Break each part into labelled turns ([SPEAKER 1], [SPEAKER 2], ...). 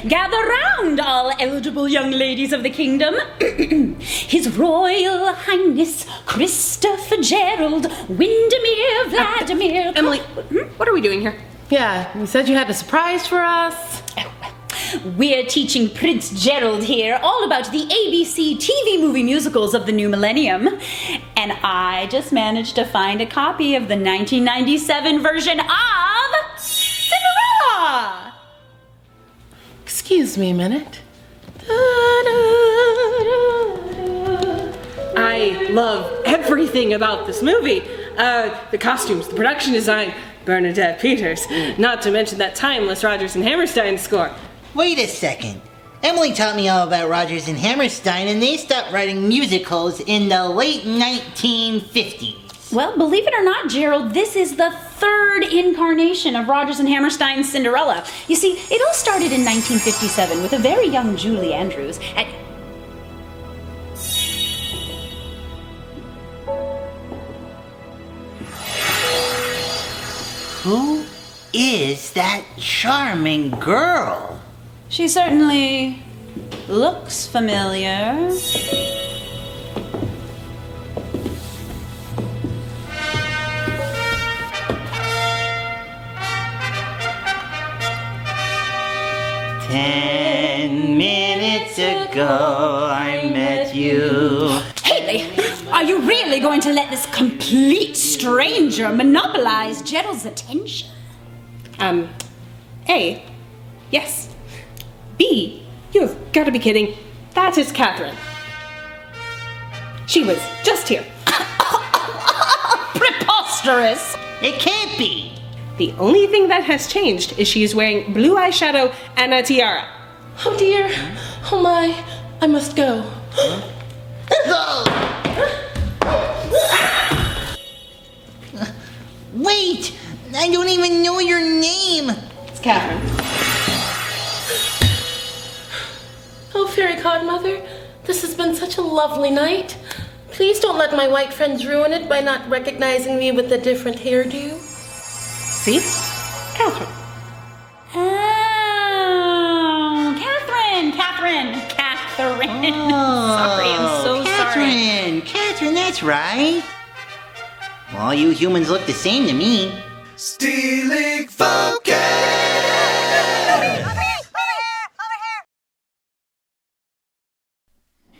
[SPEAKER 1] Gather round, all eligible young ladies of the kingdom. His Royal Highness Christopher Gerald Windermere Vladimir...
[SPEAKER 2] Emily, what are we doing here?
[SPEAKER 3] Yeah, you said you had a surprise for us.
[SPEAKER 1] We're teaching Prince Gerald here all about the ABC TV movie musicals of the new millennium. And I just managed to find a copy of the 1997 version of Cinderella!
[SPEAKER 3] Excuse me a minute.
[SPEAKER 2] I love everything about this movie. The costumes, the production design, Bernadette Peters. Not to mention that timeless Rodgers and Hammerstein score.
[SPEAKER 4] Wait a second. Emily taught me all about Rodgers and Hammerstein, and they stopped writing musicals in the late 1950s.
[SPEAKER 1] Well, believe it or not, Gerald, this is the third incarnation of Rodgers and Hammerstein's Cinderella. You see, it all started in 1957 with a very young Julie Andrews at...
[SPEAKER 4] Who is that charming girl?
[SPEAKER 1] She certainly looks familiar.
[SPEAKER 4] "10 minutes ago I met you."
[SPEAKER 1] Haley, are you really going to let this complete stranger monopolize Gerald's attention?
[SPEAKER 2] A, yes. B, you have got to be kidding. That is Katherine. She was just here.
[SPEAKER 1] Preposterous!
[SPEAKER 4] It can't be.
[SPEAKER 2] The only thing that has changed is she is wearing blue eyeshadow and a tiara.
[SPEAKER 3] Oh dear. Oh my. I must go.
[SPEAKER 4] Wait! I don't even know your name!
[SPEAKER 2] It's Katherine.
[SPEAKER 3] Oh, Fairy Godmother, this has been such a lovely night. Please don't let my white friends ruin it by not recognizing me with a different hairdo.
[SPEAKER 2] See? Katherine.
[SPEAKER 1] Oh, Katherine!
[SPEAKER 4] Oh,
[SPEAKER 1] Sorry, I'm so sorry.
[SPEAKER 4] Katherine, that's right. All you humans look the same to me.
[SPEAKER 5] Stealing focus!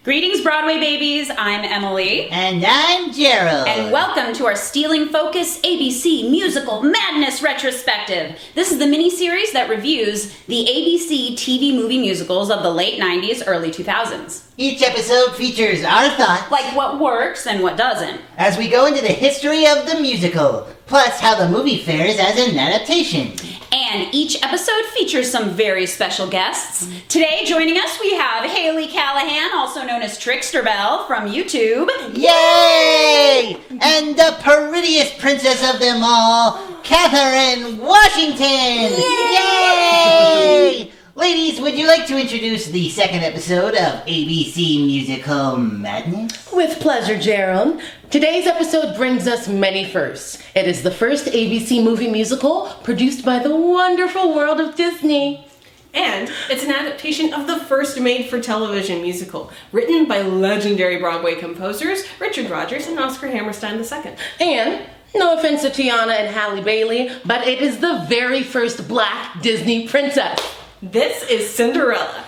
[SPEAKER 1] Greetings, Broadway babies. I'm Emily.
[SPEAKER 4] And I'm Gerald.
[SPEAKER 1] And welcome to our Stealing Focus ABC Musical Madness Retrospective. This is the mini-series that reviews the ABC TV movie musicals of the late 90s, early 2000s.
[SPEAKER 4] Each episode features our thoughts,
[SPEAKER 1] Like what works and what doesn't.
[SPEAKER 4] as we go into the history of the musical, plus how the movie fares as an adaptation.
[SPEAKER 1] And each episode features some very special guests. Today, joining us, we have Haley Callahan, also known as Trickster Bell from YouTube.
[SPEAKER 4] Yay! And the prettiest princess of them all, Katherine Washington! Yay! Ladies, would you like to introduce the second episode of ABC Musical Madness?
[SPEAKER 3] With pleasure, Gerald. Today's episode brings us many firsts. It is the first ABC movie musical produced by the wonderful world of Disney.
[SPEAKER 2] And it's an adaptation of the first made-for-television musical, written by legendary Broadway composers Richard Rodgers and Oscar Hammerstein II.
[SPEAKER 3] And, no offense to Tiana and Halle Bailey, but it is the very first black Disney princess.
[SPEAKER 2] This is Cinderella.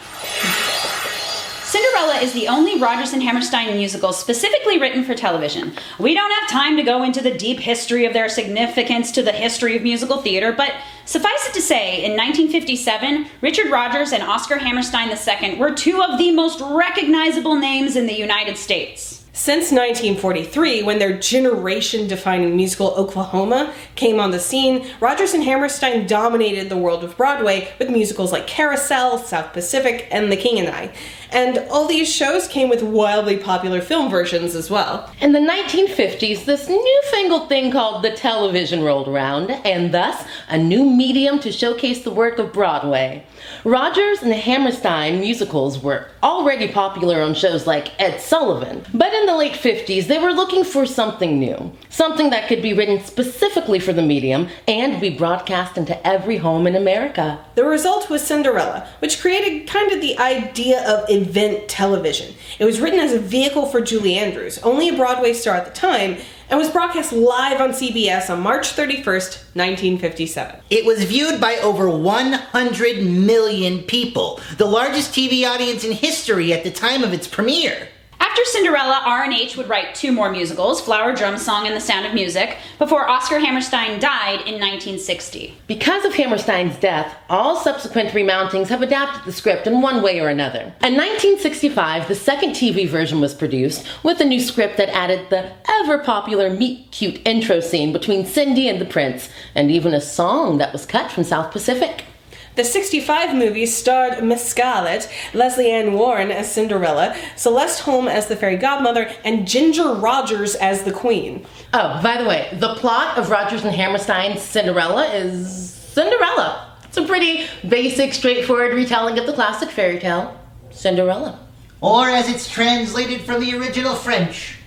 [SPEAKER 1] Cinderella is the only Rodgers and Hammerstein musical specifically written for television. We don't have time to go into the deep history of their significance to the history of musical theater, but suffice it to say, in 1957, Richard Rodgers and Oscar Hammerstein II were two of the most recognizable names in the United States.
[SPEAKER 2] Since 1943, when their generation-defining musical Oklahoma came on the scene, Rodgers and Hammerstein dominated the world of Broadway with musicals like Carousel, South Pacific, and The King and I. And all these shows came with wildly popular film versions as well.
[SPEAKER 3] In the 1950s, this newfangled thing called the television rolled around, and thus a new medium to showcase the work of Broadway. Rodgers and Hammerstein musicals were already popular on shows like Ed Sullivan, but in the late 50s they were looking for something new, something that could be written specifically for the medium and be broadcast into every home in America.
[SPEAKER 2] The result was Cinderella, which created kind of the idea of event television. It was written as a vehicle for Julie Andrews, only a Broadway star at the time, and was broadcast live on CBS on March 31st, 1957.
[SPEAKER 4] It was viewed by over 100 million people, the largest TV audience in history at the time of its premiere.
[SPEAKER 1] After Cinderella, R&H would write 2 more musicals, Flower Drum Song and The Sound of Music, before Oscar Hammerstein died in 1960.
[SPEAKER 3] Because of Hammerstein's death, all subsequent remountings have adapted the script in one way or another. In 1965, the second TV version was produced, with a new script that added the ever-popular meet-cute intro scene between Cindy and the Prince, and even a song that was cut from South Pacific.
[SPEAKER 2] The 65 movie starred Miss Scarlet, Leslie Ann Warren as Cinderella, Celeste Holm as the fairy godmother, and Ginger Rogers as the queen.
[SPEAKER 3] Oh, by the way, the plot of Rodgers and Hammerstein's Cinderella is Cinderella. It's a pretty basic, straightforward retelling of the classic fairy tale, Cinderella.
[SPEAKER 4] Or as it's translated from the original French,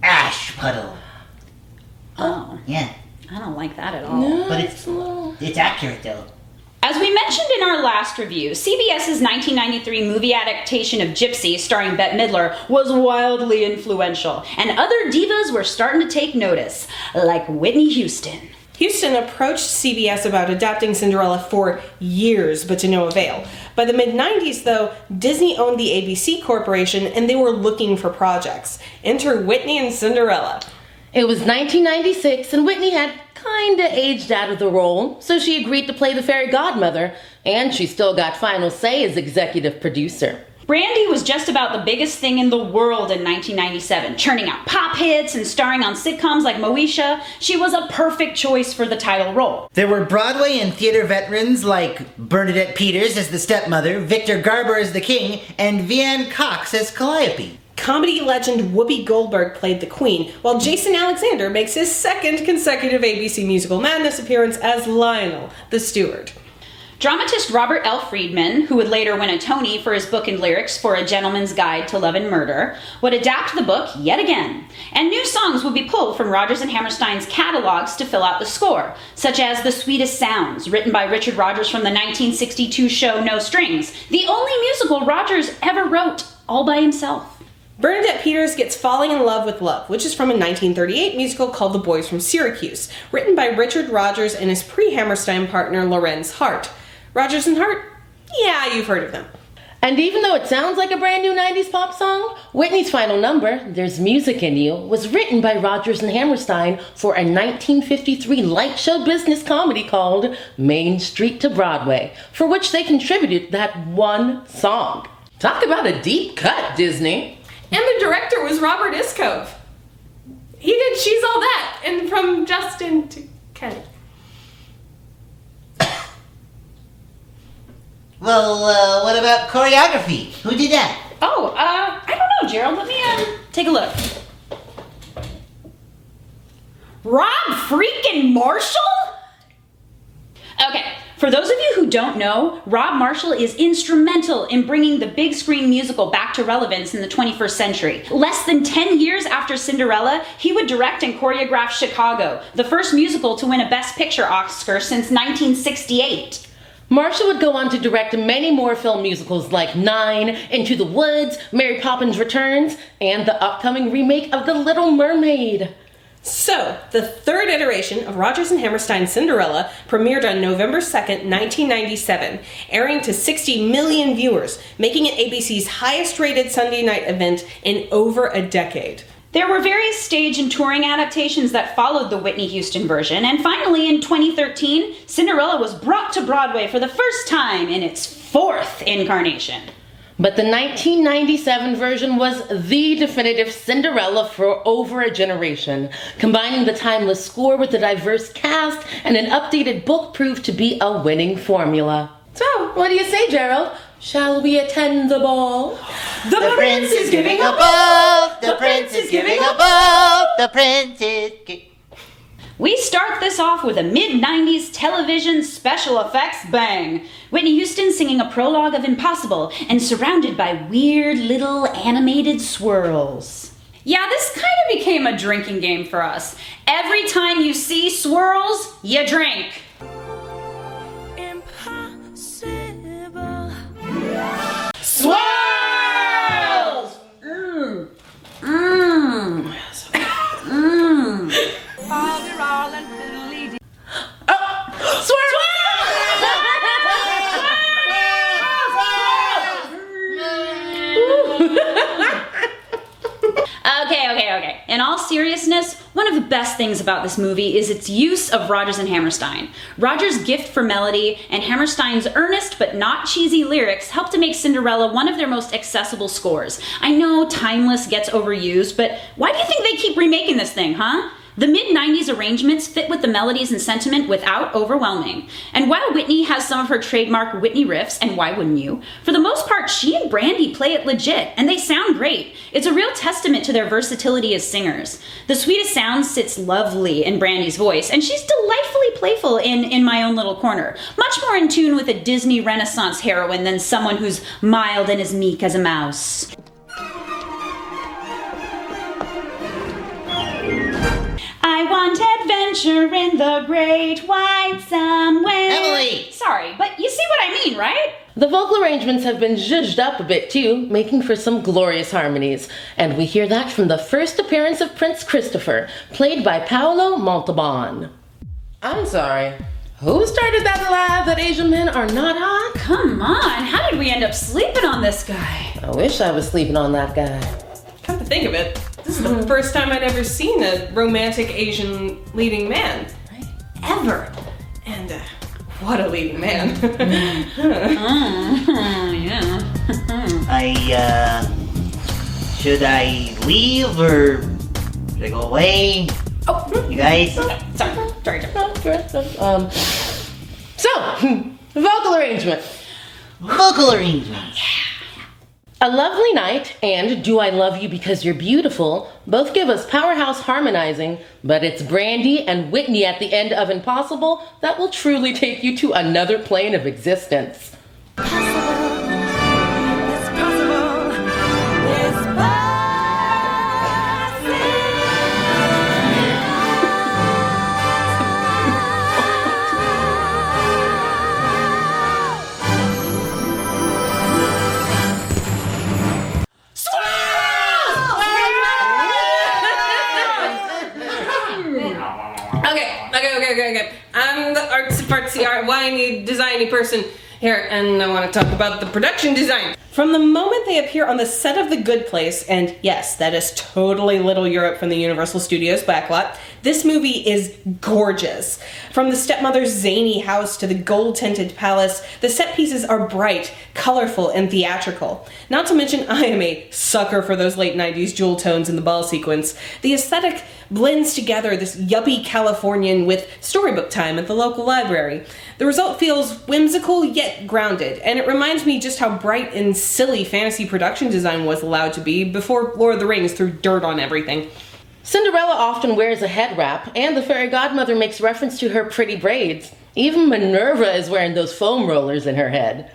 [SPEAKER 4] ash puddle.
[SPEAKER 1] Oh,
[SPEAKER 4] Yeah,
[SPEAKER 1] I don't like that at all.
[SPEAKER 4] but it's accurate though.
[SPEAKER 1] As we mentioned in our last review, CBS's 1993 movie adaptation of Gypsy, starring Bette Midler, was wildly influential, and other divas were starting to take notice, like Whitney Houston.
[SPEAKER 2] Houston approached CBS about adapting Cinderella for years, but to no avail. By the mid-90s, though, Disney owned the ABC Corporation, and they were looking for projects. Enter Whitney and Cinderella.
[SPEAKER 3] It was 1996, and Whitney had kinda aged out of the role, so she agreed to play the fairy godmother, and she still got final say as executive producer.
[SPEAKER 1] Brandy was just about the biggest thing in the world in 1997, churning out pop hits and starring on sitcoms like Moesha. She was a perfect choice for the title role.
[SPEAKER 4] There were Broadway and theater veterans like Bernadette Peters as the stepmother, Victor Garber as the king, and Vianne Cox as Calliope.
[SPEAKER 2] Comedy legend Whoopi Goldberg played the queen, while Jason Alexander makes his second consecutive ABC Musical Madness appearance as Lionel, the steward.
[SPEAKER 1] Dramatist Robert L. Friedman, who would later win a Tony for his book and lyrics for A Gentleman's Guide to Love and Murder, would adapt the book yet again. And new songs would be pulled from Rodgers and Hammerstein's catalogs to fill out the score, such as The Sweetest Sounds, written by Richard Rodgers from the 1962 show No Strings, the only musical Rodgers ever wrote all by himself.
[SPEAKER 2] Bernadette Peters gets Falling in Love with Love, which is from a 1938 musical called The Boys from Syracuse, written by Richard Rodgers and his pre-Hammerstein partner Lorenz Hart. Rodgers and Hart? Yeah, you've heard of them.
[SPEAKER 3] And even though it sounds like a brand new 90s pop song, Whitney's final number, There's Music in You, was written by Rodgers and Hammerstein for a 1953 light show business comedy called Main Street to Broadway, for which they contributed that one song. Talk about a deep cut, Disney.
[SPEAKER 2] And the director was Robert Iscove. He did She's All That, and From Justin to Kenny.
[SPEAKER 4] Well, what about choreography? Who did that?
[SPEAKER 1] Oh, I don't know, Gerald. Let me take a look. Rob freaking Marshall? Okay, for those of you who don't know, Rob Marshall is instrumental in bringing the big screen musical back to relevance in the 21st century. Less than 10 years after Cinderella, he would direct and choreograph Chicago, the first musical to win a Best Picture Oscar since 1968.
[SPEAKER 3] Marshall would go on to direct many more film musicals like Nine, Into the Woods, Mary Poppins Returns, and the upcoming remake of The Little Mermaid.
[SPEAKER 2] So, the third iteration of Rodgers and Hammerstein's Cinderella premiered on November 2nd, 1997, airing to 60 million viewers, making it ABC's highest-rated Sunday night event in over a decade.
[SPEAKER 1] There were various stage and touring adaptations that followed the Whitney Houston version, and finally in 2013, Cinderella was brought to Broadway for the first time in its fourth incarnation.
[SPEAKER 3] But the 1997 version was the definitive Cinderella for over a generation. Combining the timeless score with a diverse cast and an updated book proved to be a winning formula. So, what do you say, Gerald? Shall we attend the ball?
[SPEAKER 4] The prince is giving a ball. The prince is giving a ball. The prince is
[SPEAKER 1] We start this off with a mid-90s television special effects bang. Whitney Houston singing a prologue of Impossible and surrounded by weird little animated swirls. Yeah, this kind of became a drinking game for us. Every time you see swirls, you drink.
[SPEAKER 5] Impossible.
[SPEAKER 1] Swirls! Okay. In all seriousness, one of the best things about this movie is its use of Rodgers and Hammerstein. Rodgers' gift for melody and Hammerstein's earnest but not cheesy lyrics help to make Cinderella one of their most accessible scores. I know timeless gets overused, but why do you think they keep remaking this thing, huh? The mid-90s arrangements fit with the melodies and sentiment without overwhelming. And while Whitney has some of her trademark Whitney riffs, and why wouldn't you? For the most part, she and Brandy play it legit, and they sound great. It's a real testament to their versatility as singers. The sweetest sound sits lovely in Brandy's voice, and she's delightfully playful in My Own Little Corner. Much more in tune with a Disney Renaissance heroine than someone who's mild and as meek as a mouse. I want adventure in the great wide somewhere.
[SPEAKER 4] Emily!
[SPEAKER 1] Sorry, but you see what I mean, right?
[SPEAKER 3] The vocal arrangements have been zhuzhed up a bit too, making for some glorious harmonies. And we hear that from the first appearance of Prince Christopher, played by Paolo Montalban. I'm sorry, who started that lie that Asian men are not hot?
[SPEAKER 1] Come on, how did we end up sleeping on this guy?
[SPEAKER 3] I wish I was sleeping on that guy.
[SPEAKER 2] Come to think of it, this is the first time I'd ever seen a romantic Asian leading man. Ever. And what a leading man.
[SPEAKER 1] Yeah.
[SPEAKER 4] Should I leave or should I go away?
[SPEAKER 1] Oh,
[SPEAKER 4] You guys?
[SPEAKER 1] sorry.
[SPEAKER 3] So, vocal arrangement.
[SPEAKER 4] Vocal arrangements.
[SPEAKER 3] A Lovely Night and Do I Love You Because You're Beautiful both give us powerhouse harmonizing, but it's Brandy and Whitney at the end of Impossible that will truly take you to another plane of existence.
[SPEAKER 2] Okay. I'm the artsy whiny designy person here, and I want to talk about the production design. From the moment they appear on the set of The Good Place, and yes, that is totally Little Europe from the Universal Studios backlot, this movie is gorgeous. From the stepmother's zany house to the gold-tinted palace, the set pieces are bright, colorful, and theatrical. Not to mention, I am a sucker for those late 90s jewel tones in the ball sequence. The aesthetic blends together this yuppie Californian with storybook time at the local library. The result feels whimsical yet grounded, and it reminds me just how bright and silly fantasy production design was allowed to be before Lord of the Rings threw dirt on everything.
[SPEAKER 3] Cinderella often wears a head wrap, and the fairy godmother makes reference to her pretty braids. Even Minerva is wearing those foam rollers in her head.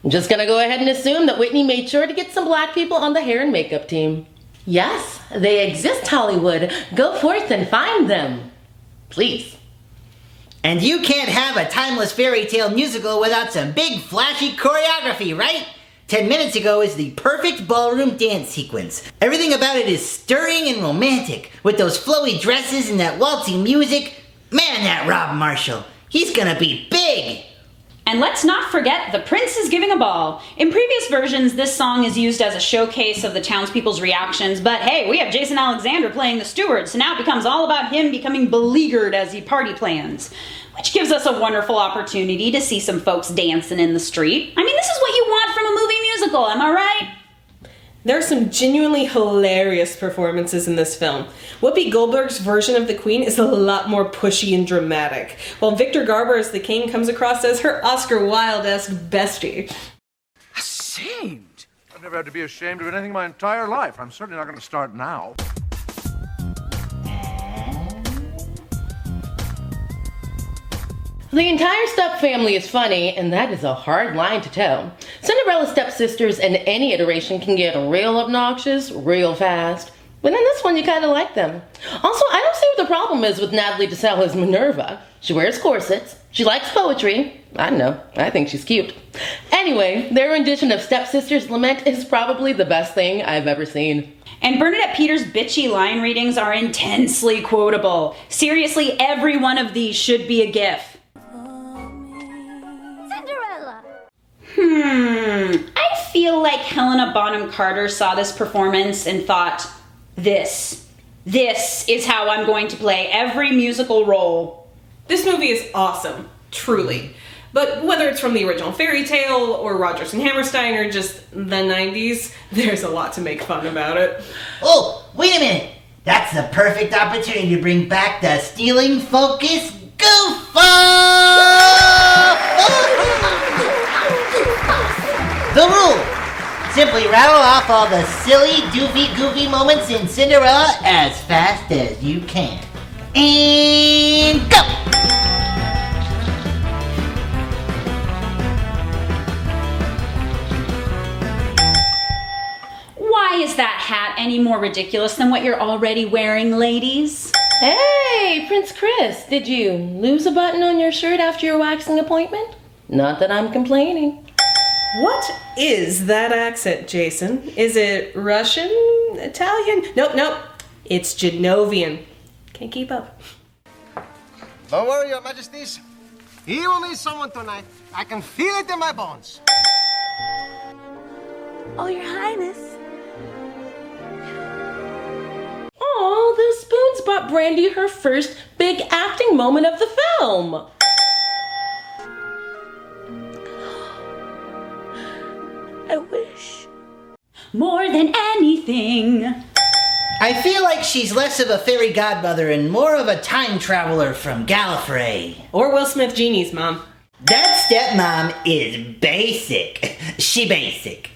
[SPEAKER 3] I'm just gonna go ahead and assume that Whitney made sure to get some black people on the hair and makeup team. Yes, they exist, Hollywood. Go forth and find them. Please.
[SPEAKER 4] And you can't have a timeless fairy tale musical without some big flashy choreography, right? 10 minutes ago is the perfect ballroom dance sequence. Everything about it is stirring and romantic, with those flowy dresses and that waltzing music. Man, that Rob Marshall, he's gonna be big!
[SPEAKER 1] And let's not forget The Prince is Giving a Ball. In previous versions, this song is used as a showcase of the townspeople's reactions, but hey, we have Jason Alexander playing the steward, so now it becomes all about him becoming beleaguered as he party plans. Which gives us a wonderful opportunity to see some folks dancing in the street. I mean, this is what you want from a movie musical, am I right?
[SPEAKER 2] There are some genuinely hilarious performances in this film. Whoopi Goldberg's version of the Queen is a lot more pushy and dramatic, while Victor Garber as the King comes across as her Oscar Wilde-esque bestie.
[SPEAKER 6] ashamed. I've never had to be ashamed of anything my entire life. I'm certainly not going to start now.
[SPEAKER 3] The entire Step family is funny, and that is a hard line to toe. Cinderella's stepsisters in any iteration can get real obnoxious real fast, but in this one you kind of like them. Also, I don't see what the problem is with Natalie Desselle as Minerva. She wears corsets, she likes poetry. I don't know, I think she's cute. Anyway, their rendition of Stepsister's Lament is probably the best thing I've ever seen.
[SPEAKER 1] And Bernadette Peters' bitchy line readings are intensely quotable. Seriously, every one of these should be a GIF.
[SPEAKER 5] Cinderella.
[SPEAKER 1] I feel like Helena Bonham Carter saw this performance and thought, this is how I'm going to play every musical role.
[SPEAKER 2] This movie is awesome, truly. But whether it's from the original fairy tale or Rodgers and Hammerstein or just the 90s, there's a lot to make fun about it.
[SPEAKER 4] Oh, wait a minute. That's the perfect opportunity to bring back the stealing focus goof off! The rule. Simply rattle off all the silly, doofy, goofy moments in Cinderella as fast as you can. And go!
[SPEAKER 1] Why is that hat any more ridiculous than what you're already wearing, ladies?
[SPEAKER 3] Hey, Prince Chris, did you lose a button on your shirt after your waxing appointment? Not that I'm complaining.
[SPEAKER 2] What is that accent, Jason? Is it Russian? Italian? Nope. It's Genovian. Can't keep up.
[SPEAKER 7] Don't worry, Your Majesties. He will need someone tonight. I can feel it in my bones.
[SPEAKER 5] Oh, Your Highness.
[SPEAKER 3] Aw, those spoons brought Brandy her first big acting moment of the film.
[SPEAKER 5] I wish.
[SPEAKER 1] More than anything.
[SPEAKER 4] I feel like she's less of a fairy godmother and more of a time traveler from Gallifrey.
[SPEAKER 2] Or Will Smith Genie's mom.
[SPEAKER 4] That stepmom is basic. She basic.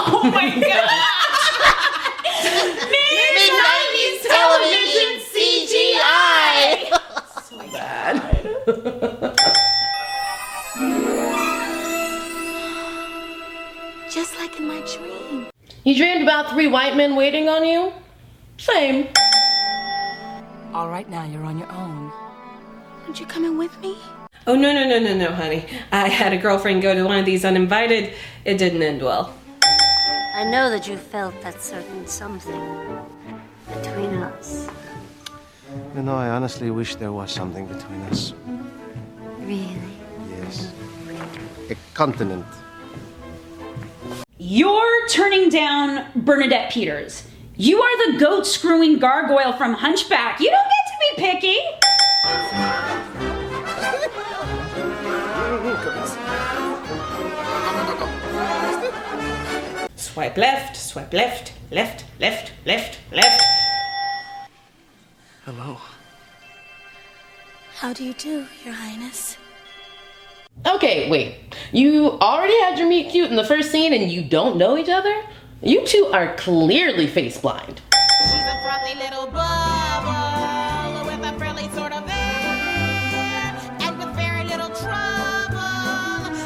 [SPEAKER 1] Oh my god!
[SPEAKER 4] Mid-90s television CGI!
[SPEAKER 3] So bad.
[SPEAKER 5] Just like in my dream.
[SPEAKER 3] You dreamed about 3 white men waiting on you? Same.
[SPEAKER 8] All right, now you're on your own.
[SPEAKER 5] Aren't you coming with me?
[SPEAKER 2] Oh, no, honey. I had a girlfriend go to one of these uninvited. It didn't end well.
[SPEAKER 9] I know that you felt that certain something between us.
[SPEAKER 7] You know, I honestly wish there was something between us.
[SPEAKER 9] Really?
[SPEAKER 7] Yes. A continent.
[SPEAKER 1] You're turning down Bernadette Peters. You are the goat-screwing gargoyle from Hunchback. You don't get to be picky.
[SPEAKER 2] Swipe left, left.
[SPEAKER 7] Hello.
[SPEAKER 5] How do you do, Your Highness?
[SPEAKER 3] Okay, wait. You already had your meet cute in the first scene and you don't know each other? You two are clearly face blind.
[SPEAKER 10] She's a frothy little bubble with a frilly sort of air, and with very little trouble,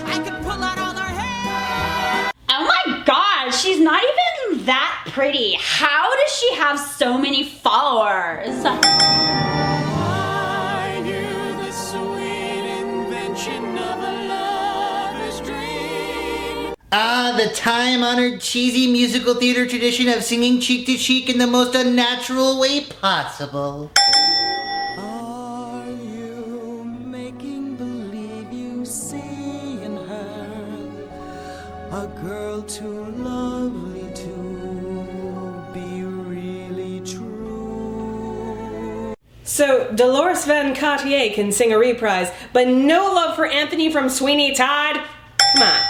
[SPEAKER 10] I could pull out all her hair.
[SPEAKER 1] Oh my god, she's not even that pretty. How does she have so many followers?
[SPEAKER 5] I knew the sweet invention of a lover's dream.
[SPEAKER 4] The time-honored cheesy musical theater tradition of singing cheek to cheek in the most unnatural way possible.
[SPEAKER 5] Are you making believe you see in her a girl too lovely to be real?
[SPEAKER 2] So Dolores Van Cartier can sing a reprise, but no love for Anthony from Sweeney Todd? Come on.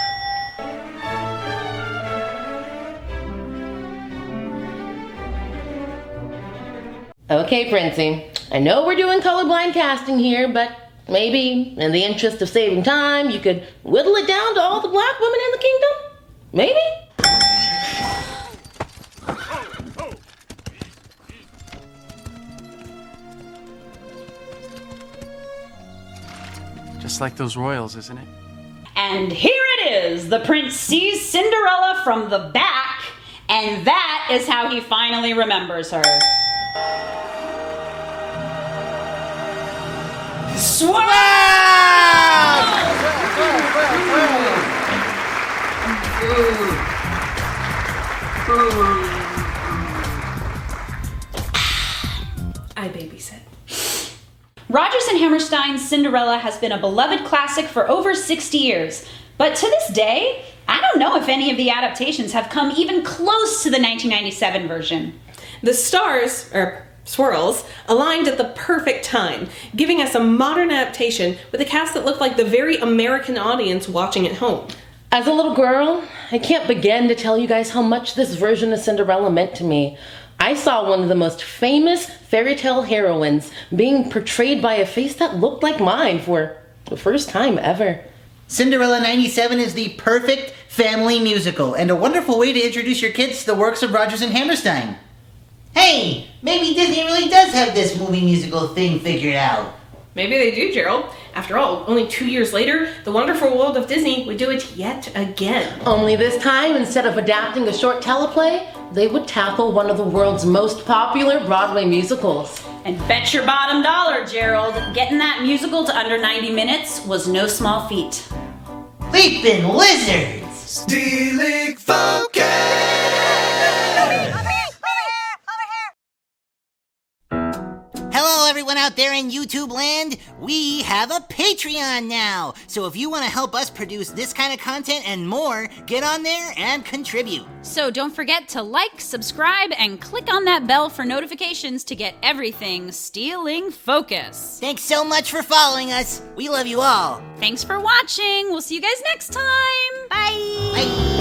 [SPEAKER 3] Okay, Princey. I know we're doing colorblind casting here, but maybe, in the interest of saving time, you could whittle it down to all the black women in the kingdom? Maybe?
[SPEAKER 11] Just like those royals, isn't it?
[SPEAKER 1] And here it is. The prince sees Cinderella from the back, and that is how he finally remembers her. Swag!
[SPEAKER 2] I babysit.
[SPEAKER 1] Rodgers and Hammerstein's Cinderella has been a beloved classic for over 60 years, but to this day, I don't know if any of the adaptations have come even close to the 1997 version.
[SPEAKER 2] The stars, or swirls, aligned at the perfect time, giving us a modern adaptation with a cast that looked like the very American audience watching at home.
[SPEAKER 3] As a little girl, I can't begin to tell you guys how much this version of Cinderella meant to me. I saw one of the most famous fairy tale heroines being portrayed by a face that looked like mine for the first time ever.
[SPEAKER 4] Cinderella 97 is the perfect family musical and a wonderful way to introduce your kids to the works of Rodgers and Hammerstein. Hey, maybe Disney really does have this movie musical thing figured out.
[SPEAKER 2] Maybe they do, Gerald. After all, only 2 years later, the wonderful world of Disney would do it yet again.
[SPEAKER 3] Only this time, instead of adapting a short teleplay, they would tackle one of the world's most popular Broadway musicals.
[SPEAKER 1] And bet your bottom dollar, Gerald, getting that musical to under 90 minutes was no small feat.
[SPEAKER 4] Leaping Lizards!
[SPEAKER 5] Stealing Focus!
[SPEAKER 4] Hello everyone out there in YouTube land, we have a Patreon now. So if you want to help us produce this kind of content and more, get on there and contribute.
[SPEAKER 1] So don't forget to like, subscribe, and click on that bell for notifications to get everything Stealing Focus.
[SPEAKER 4] Thanks so much for following us. We love you all.
[SPEAKER 1] Thanks for watching. We'll see you guys next time. Bye.
[SPEAKER 4] Bye.